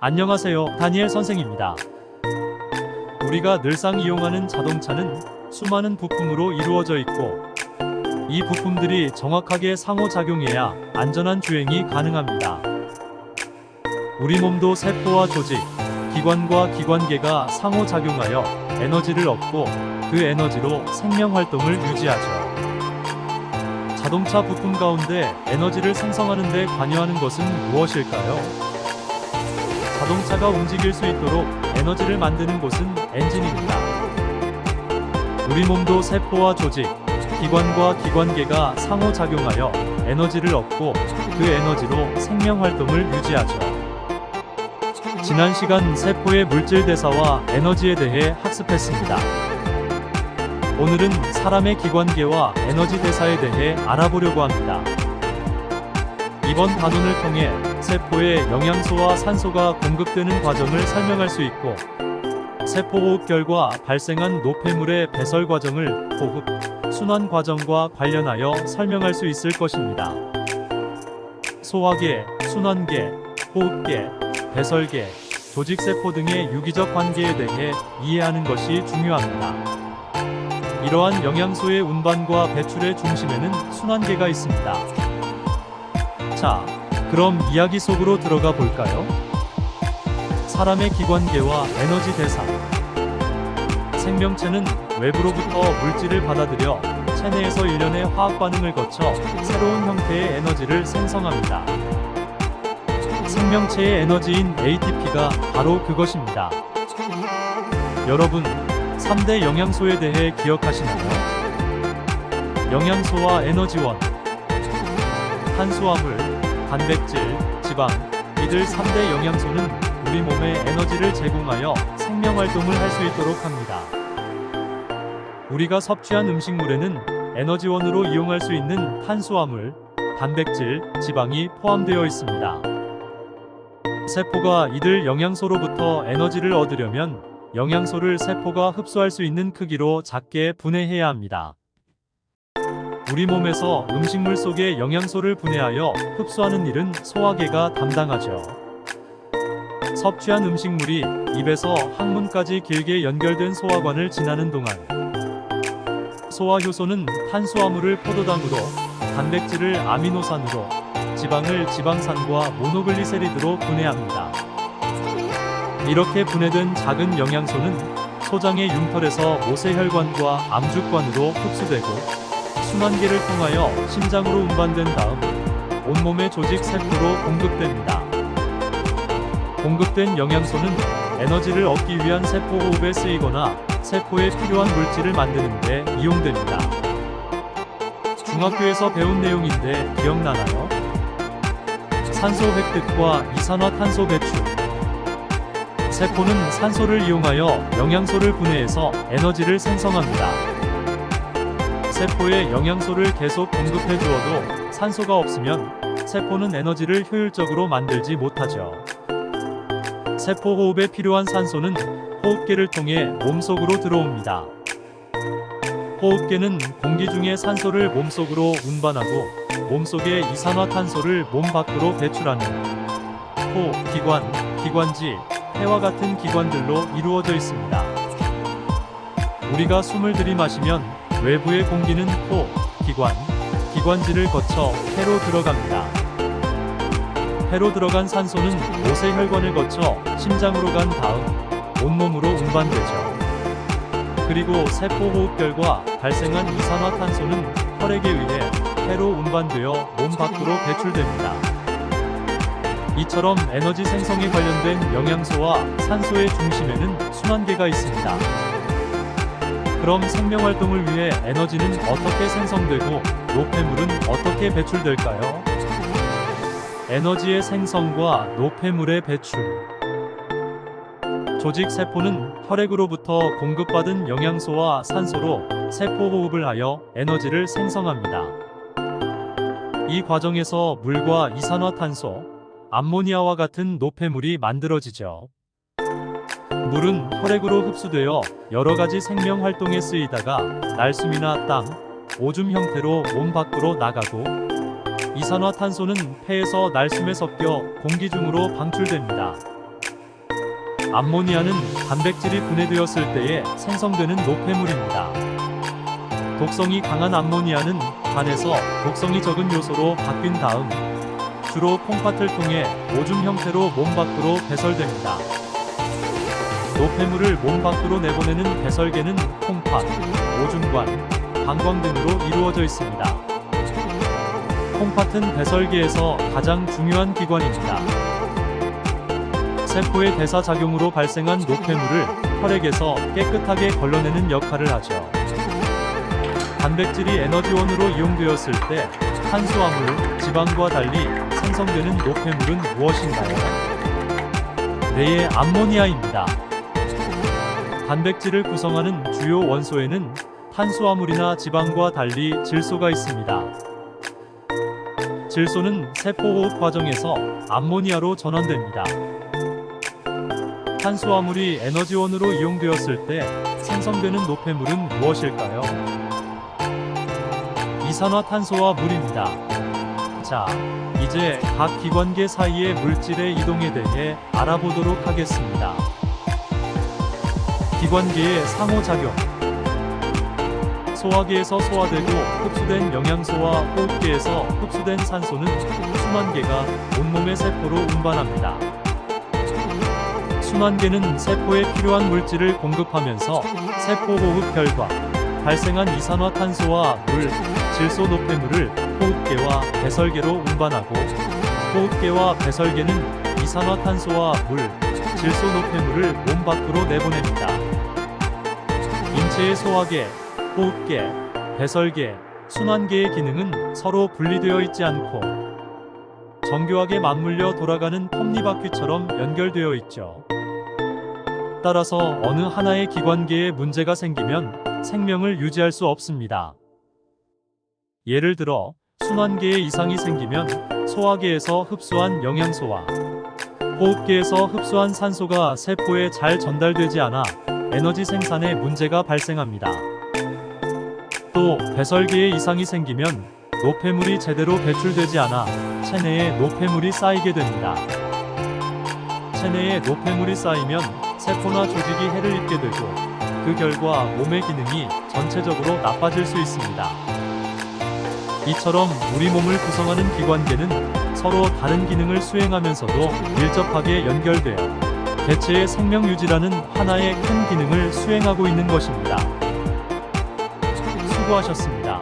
안녕하세요, 다니엘 선생입니다. 우리가 늘상 이용하는 자동차는 수많은 부품으로 이루어져 있고, 이 부품들이 정확하게 상호작용해야 안전한 주행이 가능합니다. 우리 몸도 세포와 조직, 기관과 기관계가 상호작용하여 에너지를 얻고 그 에너지로 생명활동을 유지하죠. 자동차 부품 가운데 에너지를 생성하는 데 관여하는 것은 무엇일까요? 자동차가 움직일 수 있도록 에너지를 만드는 곳은 엔진입니다. 우리 몸도 세포와 조직, 기관과 기관계가 상호작용하여 에너지를 얻고 그 에너지로 생명활동을 유지하죠. 지난 시간 세포의 물질 대사와 에너지에 대해 학습했습니다. 오늘은 사람의 기관계와 에너지 대사에 대해 알아보려고 합니다. 이번 단원을 통해 세포에 영양소와 산소가 공급되는 과정을 설명할 수 있고, 세포호흡결과 발생한 노폐물의 배설 과정을 호흡, 순환 과정과 관련하여 설명할 수 있을 것입니다. 소화계, 순환계, 호흡계, 배설계, 조직세포 등의 유기적 관계에 대해 이해하는 것이 중요합니다. 이러한 영양소의 운반과 배출의 중심에는 순환계가 있습니다. 자, 그럼 이야기 속으로 들어가 볼까요? 사람의 기관계와 에너지 대사. 생명체는 외부로부터 물질을 받아들여 체내에서 일련의 화학 반응을 거쳐 새로운 형태의 에너지를 생성합니다. 생명체의 에너지인 ATP가 바로 그것입니다. 여러분, 3대 영양소에 대해 기억하시나요? 영양소와 에너지원, 탄수화물, 단백질, 지방, 이들 3대 영양소는 우리 몸에 에너지를 제공하여 생명활동을 할 수 있도록 합니다. 우리가 섭취한 음식물에는 에너지원으로 이용할 수 있는 탄수화물, 단백질, 지방이 포함되어 있습니다. 세포가 이들 영양소로부터 에너지를 얻으려면 영양소를 세포가 흡수할 수 있는 크기로 작게 분해해야 합니다. 우리 몸에서 음식물 속에 영양소를 분해하여 흡수하는 일은 소화계가 담당하죠. 섭취한 음식물이 입에서 항문까지 길게 연결된 소화관을 지나는 동안 소화효소는 탄수화물을 포도당으로, 단백질을 아미노산으로, 지방을 지방산과 모노글리세리드로 분해합니다. 이렇게 분해된 작은 영양소는 소장의 융털에서 모세혈관과 암죽관으로 흡수되고 순환계를 통하여 심장으로 운반된 다음 온몸의 조직 세포로 공급됩니다. 공급된 영양소는 에너지를 얻기 위한 세포 호흡에 쓰이거나 세포에 필요한 물질을 만드는 데 이용됩니다. 중학교에서 배운 내용인데 기억나나요? 산소 획득과 이산화탄소 배출. 세포는 산소를 이용하여 영양소를 분해해서 에너지를 생성합니다. 세포에 영양소를 계속 공급해 주어도 산소가 없으면 세포는 에너지를 효율적으로 만들지 못하죠. 세포 호흡에 필요한 산소는 호흡계를 통해 몸속으로 들어옵니다. 호흡계는 공기 중에 산소를 몸속으로 운반하고 몸속의 이산화탄소를 몸 밖으로 배출하는 코, 기관, 기관지, 폐와 같은 기관들로 이루어져 있습니다. 우리가 숨을 들이마시면 외부의 공기는 코, 기관, 기관지를 거쳐 폐로 들어갑니다. 폐로 들어간 산소는 모세혈관을 거쳐 심장으로 간 다음 온몸으로 운반되죠. 그리고 세포호흡결과 발생한 이산화탄소는 혈액에 의해 폐로 운반되어 몸 밖으로 배출됩니다. 이처럼 에너지 생성에 관련된 영양소와 산소의 중심에는 순환계가 있습니다. 그럼 생명활동을 위해 에너지는 어떻게 생성되고 노폐물은 어떻게 배출될까요? 에너지의 생성과 노폐물의 배출. 조직 세포는 혈액으로부터 공급받은 영양소와 산소로 세포 호흡을 하여 에너지를 생성합니다. 이 과정에서 물과 이산화탄소, 암모니아와 같은 노폐물이 만들어지죠. 물은 혈액으로 흡수되어 여러 가지 생명 활동에 쓰이다가 날숨이나 땀, 오줌 형태로 몸 밖으로 나가고, 이산화탄소는 폐에서 날숨에 섞여 공기 중으로 방출됩니다. 암모니아는 단백질이 분해되었을 때에 생성되는 노폐물입니다. 독성이 강한 암모니아는 간에서 독성이 적은 요소로 바뀐 다음 주로 콩팥을 통해 오줌 형태로 몸 밖으로 배설됩니다. 노폐물을 몸 밖으로 내보내는 배설계는 콩팥, 오줌관, 방광 등으로 이루어져 있습니다. 콩팥은 배설계에서 가장 중요한 기관입니다. 세포의 대사작용으로 발생한 노폐물을 혈액에서 깨끗하게 걸러내는 역할을 하죠. 단백질이 에너지원으로 이용되었을 때 탄수화물, 지방과 달리 생성되는 노폐물은 무엇인가요? 뇌의 암모니아입니다. 단백질을 구성하는 주요 원소에는 탄수화물이나 지방과 달리 질소가 있습니다. 질소는 세포호흡 과정에서 암모니아로 전환됩니다. 탄수화물이 에너지원으로 이용되었을 때 생성되는 노폐물은 무엇일까요? 이산화탄소와 물입니다. 자, 이제 각 기관계 사이의 물질의 이동에 대해 알아보도록 하겠습니다. 기관계의 상호작용. 소화계에서 소화되고 흡수된 영양소와 호흡계에서 흡수된 산소는 순환계가 온몸의 세포로 운반합니다. 순환계는 세포에 필요한 물질을 공급하면서 세포 호흡 결과 발생한 이산화탄소와 물, 질소 노폐물을 호흡계와 배설계로 운반하고 호흡계와 배설계는 이산화탄소와 물, 질소 노폐물을 몸 밖으로 내보냅니다. 인체의 소화계, 호흡계, 배설계, 순환계의 기능은 서로 분리되어 있지 않고 정교하게 맞물려 돌아가는 톱니바퀴처럼 연결되어 있죠. 따라서 어느 하나의 기관계에 문제가 생기면 생명을 유지할 수 없습니다. 예를 들어 순환계에 이상이 생기면 소화계에서 흡수한 영양소와 호흡계에서 흡수한 산소가 세포에 잘 전달되지 않아 에너지 생산에 문제가 발생합니다. 또 배설계에 이상이 생기면 노폐물이 제대로 배출되지 않아 체내에 노폐물이 쌓이게 됩니다. 체내에 노폐물이 쌓이면 세포나 조직이 해를 입게 되고 그 결과 몸의 기능이 전체적으로 나빠질 수 있습니다. 이처럼 우리 몸을 구성하는 기관계는 서로 다른 기능을 수행하면서도 밀접하게 연결되어 개체의 생명 유지라는 하나의 큰 기능을 수행하고 있는 것입니다. 수고하셨습니다.